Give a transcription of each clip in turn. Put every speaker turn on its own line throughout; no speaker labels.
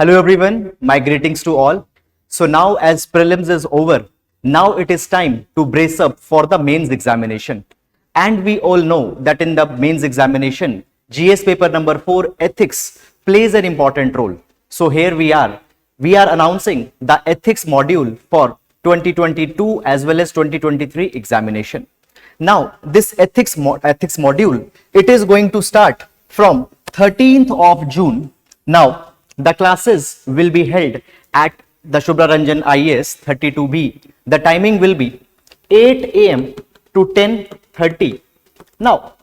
Hello everyone, my greetings to all. So now as prelims is over, now it is time to brace up for the mains examination. And we all know that in the mains examination, GS paper number 4 ethics plays an important role. So here we are announcing the ethics module for 2022 as well as 2023 examination. Now this ethics module, it is going to start from 13th of June. Now the classes will be held at the Shubhra Ranjan IAS 32B. The timing will be 8 a.m. to 10:30. Now,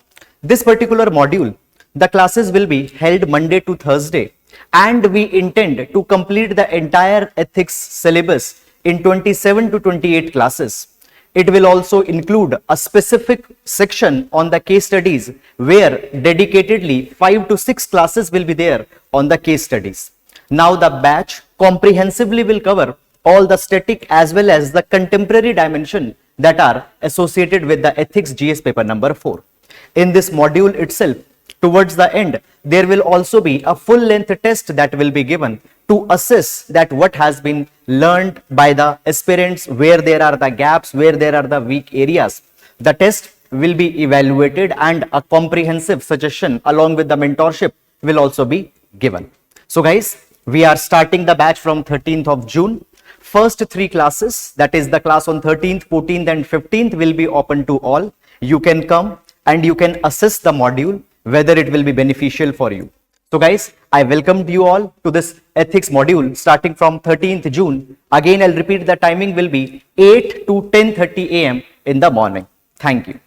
this particular module, the classes will be held Monday to Thursday, and we intend to complete the entire ethics syllabus in 27 to 28 classes. It will also include a specific section on the case studies where dedicatedly 5 to 6 classes will be there on the case studies. Now the batch comprehensively will cover all the static as well as the contemporary dimension that are associated with the ethics GS paper number 4. In this module itself, towards the end, there will also be a full length test that will be given to assess that what has been learned by the aspirants, where there are the gaps, where there are the weak areas. The test will be evaluated and a comprehensive suggestion along with the mentorship will also be given. So guys, we are starting the batch from 13th of June. First 3 classes, that is the class on 13th, 14th and 15th will be open to all. You can come and you can assess the module whether it will be beneficial for you. So guys, I welcomed you all to this ethics module starting from 13th June. Again, I'll repeat, the timing will be 8 to 10:30 a.m. in the morning. Thank you.